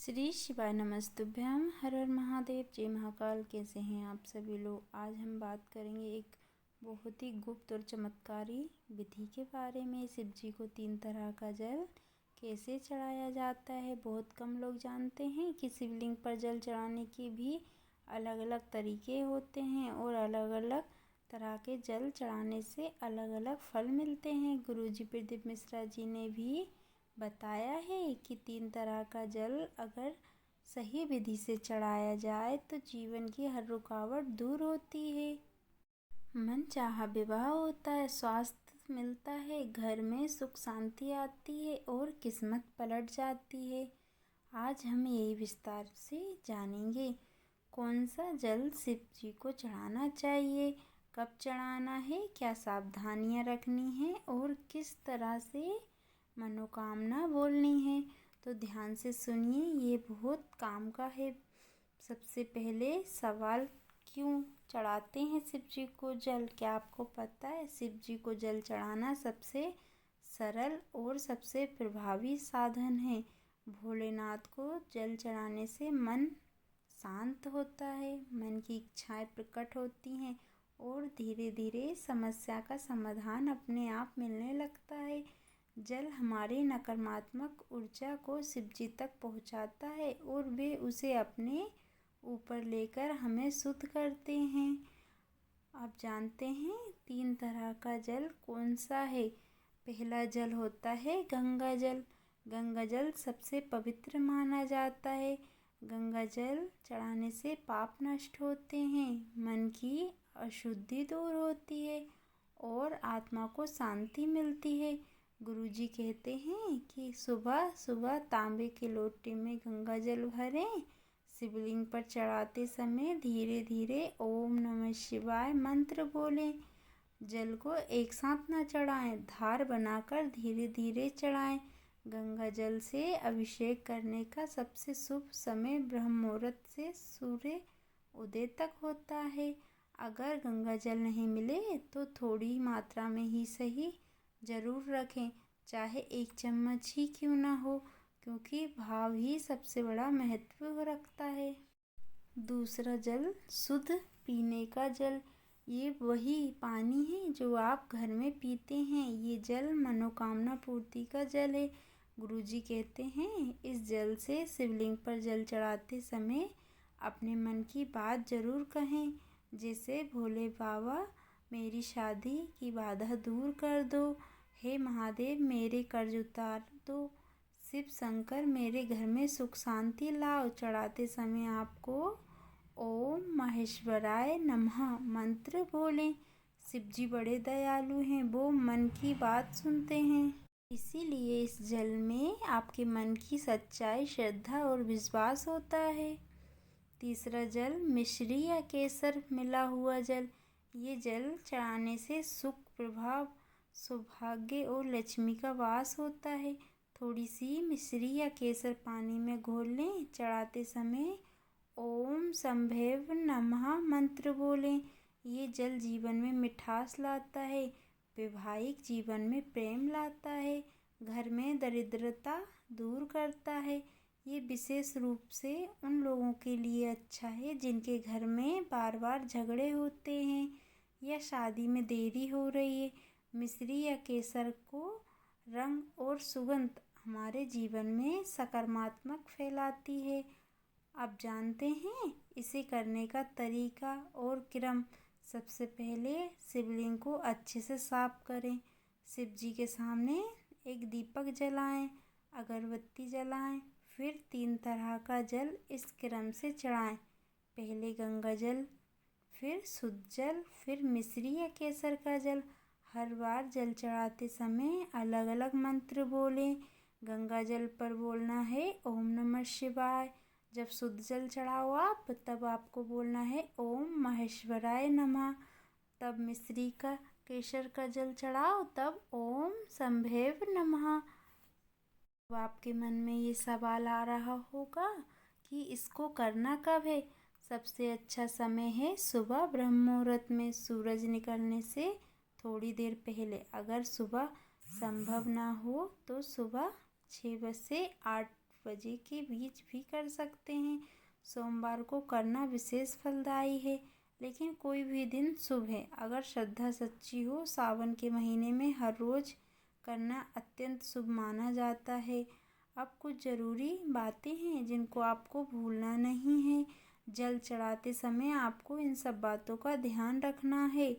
श्री शिवाय नमस्तुभ्यम। हर हर महादेव, जय महाकाल। कैसे हैं आप सभी लोग। आज हम बात करेंगे एक बहुत ही गुप्त और चमत्कारी विधि के बारे में। शिव जी को 3 तरह का जल कैसे चढ़ाया जाता है। बहुत कम लोग जानते हैं कि शिवलिंग पर जल चढ़ाने के भी अलग अलग तरीके होते हैं और अलग अलग तरह के जल चढ़ाने से अलग अलग फल मिलते हैं। गुरुजी प्रदीप मिश्रा जी ने भी बताया है कि 3 तरह का जल अगर सही विधि से चढ़ाया जाए तो जीवन की हर रुकावट दूर होती है, मन चाहा विवाह होता है, स्वास्थ्य मिलता है, घर में सुख शांति आती है और किस्मत पलट जाती है। आज हम यही विस्तार से जानेंगे कौन सा जल शिव जी को चढ़ाना चाहिए, कब चढ़ाना है, क्या सावधानियां रखनी है और किस तरह से मनोकामना बोलनी है। तो ध्यान से सुनिए, ये बहुत काम का है। सबसे पहले सवाल, क्यों चढ़ाते हैं शिव जी को जल। क्या आपको पता है शिव जी को जल चढ़ाना सबसे सरल और सबसे प्रभावी साधन है। भोलेनाथ को जल चढ़ाने से मन शांत होता है, मन की इच्छाएं प्रकट होती हैं और धीरे धीरे समस्या का समाधान अपने आप मिलने लगता है। जल हमारी नकारात्मक ऊर्जा को शिव जी तक पहुंचाता है और वे उसे अपने ऊपर लेकर हमें शुद्ध करते हैं। आप जानते हैं 3 तरह का जल कौन सा है। पहला जल होता है गंगा जल। गंगा जल सबसे पवित्र माना जाता है। गंगा जल चढ़ाने से पाप नष्ट होते हैं, मन की अशुद्धि दूर होती है और आत्मा को शांति मिलती है। गुरुजी कहते हैं कि सुबह सुबह तांबे के लोटे में गंगा जल भरें। शिवलिंग पर चढ़ाते समय धीरे धीरे ओम नमः शिवाय मंत्र बोलें। जल को एक साथ न चढ़ाएं, धार बनाकर धीरे धीरे चढ़ाएं। गंगा जल से अभिषेक करने का सबसे शुभ समय ब्रह्म मुहूर्त से सूर्य उदय तक होता है। अगर गंगा जल नहीं मिले तो थोड़ी मात्रा में ही सही जरूर रखें, चाहे 1 चम्मच ही क्यों ना हो, क्योंकि भाव ही सबसे बड़ा महत्व रखता है। दूसरा जल शुद्ध पीने का जल। ये वही पानी है जो आप घर में पीते हैं। ये जल मनोकामना पूर्ति का जल है। गुरुजी कहते हैं इस जल से शिवलिंग पर जल चढ़ाते समय अपने मन की बात जरूर कहें, जैसे भोले बाबा मेरी शादी की बाधा दूर कर दो, हे महादेव मेरे कर्ज उतार दो, शिव शंकर मेरे घर में सुख शांति लाओ। चढ़ाते समय आपको ओम महेश्वराय नमः मंत्र बोलें। शिव जी बड़े दयालु हैं, वो मन की बात सुनते हैं। इसीलिए इस जल में आपके मन की सच्चाई, श्रद्धा और विश्वास होता है। तीसरा जल मिश्री या केसर मिला हुआ जल। ये जल चढ़ाने से सुख, प्रभाव, सौभाग्य और लक्ष्मी का वास होता है। थोड़ी सी मिश्री या केसर पानी में घोल लें। चढ़ाते समय ओम शंभव नमः मंत्र बोलें। ये जल जीवन में मिठास लाता है, वैवाहिक जीवन में प्रेम लाता है, घर में दरिद्रता दूर करता है। ये विशेष रूप से उन लोगों के लिए अच्छा है जिनके घर में बार बार झगड़े होते हैं या शादी में देरी हो रही है। मिश्री या केसर को रंग और सुगंध हमारे जीवन में सकारात्मक फैलाती है। आप जानते हैं इसे करने का तरीका और क्रम। सबसे पहले शिवलिंग को अच्छे से साफ करें। शिव जी के सामने एक दीपक जलाएं, अगरबत्ती जलाएं, फिर 3 तरह का जल इस क्रम से चढ़ाएं। पहले गंगा जल, फिर शुद्ध जल, फिर मिश्री या केसर का जल। हर बार जल चढ़ाते समय अलग अलग मंत्र बोलें। गंगा जल पर बोलना है ओम नमः शिवाय। जब शुद्ध जल चढ़ाओ आप, तब आपको बोलना है ओम महेश्वराय नमः। तब मिश्री का, केसर का जल चढ़ाओ, तब ओम शंभव नमः। अब आपके मन में ये सवाल आ रहा होगा कि इसको करना कब है। सबसे अच्छा समय है सुबह ब्रह्म मुहूर्त में, सूरज निकलने से थोड़ी देर पहले। अगर सुबह संभव ना हो तो सुबह 6 बजे से 8 बजे के बीच भी कर सकते हैं। सोमवार को करना विशेष फलदायी है, लेकिन कोई भी दिन शुभ है अगर श्रद्धा सच्ची हो। सावन के महीने में हर रोज करना अत्यंत शुभ माना जाता है। अब कुछ ज़रूरी बातें हैं जिनको आपको भूलना नहीं है। जल चढ़ाते समय आपको इन सब बातों का ध्यान रखना है।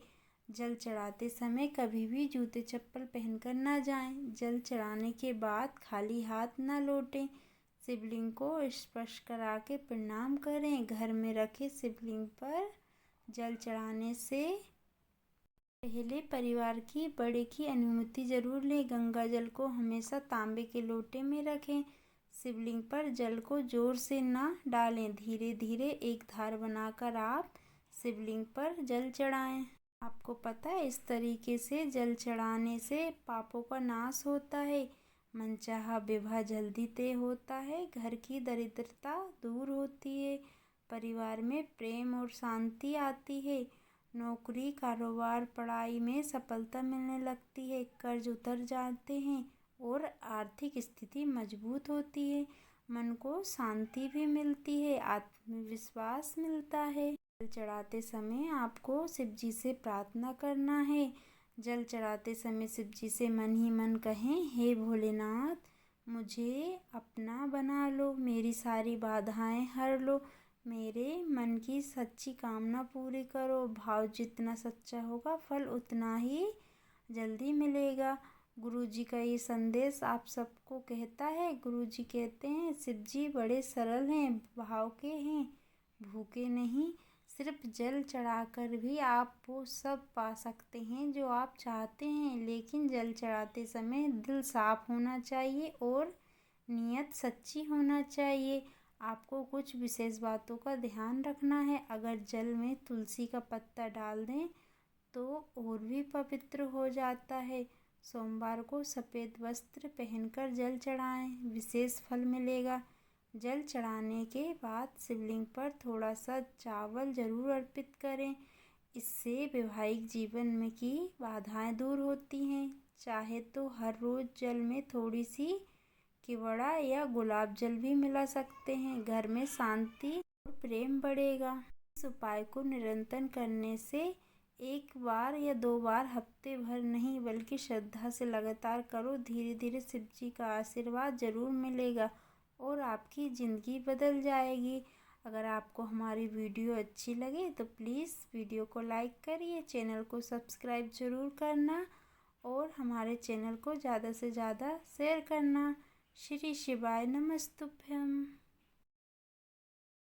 जल चढ़ाते समय कभी भी जूते चप्पल पहनकर ना जाएं। जल चढ़ाने के बाद खाली हाथ ना लौटें। शिवलिंग को स्पर्श करा के प्रणाम करें। घर में रखे शिवलिंग पर जल चढ़ाने से पहले परिवार की बड़े की अनुमति जरूर लें। गंगा जल को हमेशा तांबे के लोटे में रखें। शिवलिंग पर जल को जोर से ना डालें, धीरे धीरे एक धार बनाकर आप शिवलिंग पर जल चढ़ाएं। आपको पता है इस तरीके से जल चढ़ाने से पापों का नाश होता है, मनचाहा विवाह जल्दी तय होता है, घर की दरिद्रता दूर होती है, परिवार में प्रेम और शांति आती है, नौकरी कारोबार पढ़ाई में सफलता मिलने लगती है, कर्ज उतर जाते हैं और आर्थिक स्थिति मजबूत होती है, मन को शांति भी मिलती है, आत्मविश्वास मिलता है। जल चढ़ाते समय आपको शिव जी से प्रार्थना करना है। जल चढ़ाते समय शिव जी से मन ही मन कहें, हे भोलेनाथ, मुझे अपना बना लो, मेरी सारी बाधाएं हर लो, मेरे मन की सच्ची कामना पूरी करो। भाव जितना सच्चा होगा फल उतना ही जल्दी मिलेगा। गुरु जी का ये संदेश आप सबको कहता है। गुरु जी कहते हैं शिव जी बड़े सरल हैं, भाव के हैं, भूखे नहीं। सिर्फ जल चढ़ाकर भी आप वो सब पा सकते हैं जो आप चाहते हैं, लेकिन जल चढ़ाते समय दिल साफ होना चाहिए और नीयत सच्ची होना चाहिए। आपको कुछ विशेष बातों का ध्यान रखना है। अगर जल में तुलसी का पत्ता डाल दें तो और भी पवित्र हो जाता है। सोमवार को सफ़ेद वस्त्र पहनकर जल चढ़ाएं, विशेष फल मिलेगा। जल चढ़ाने के बाद शिवलिंग पर थोड़ा सा चावल जरूर अर्पित करें। इससे वैवाहिक जीवन में की बाधाएं दूर होती हैं। चाहे तो हर रोज़ जल में थोड़ी सी केवड़ा या गुलाब जल भी मिला सकते हैं। घर में शांति और प्रेम बढ़ेगा। इस उपाय को निरंतर करने से एक बार या 2 बार हफ्ते भर नहीं बल्कि श्रद्धा से लगातार करो, धीरे धीरे शिव जी का आशीर्वाद जरूर मिलेगा और आपकी ज़िंदगी बदल जाएगी। अगर आपको हमारी वीडियो अच्छी लगे तो प्लीज़ वीडियो को लाइक करिए, चैनल को सब्सक्राइब जरूर करना और हमारे चैनल को ज़्यादा से ज़्यादा शेयर करना। श्री शिवाय नमस्तुभ्यम।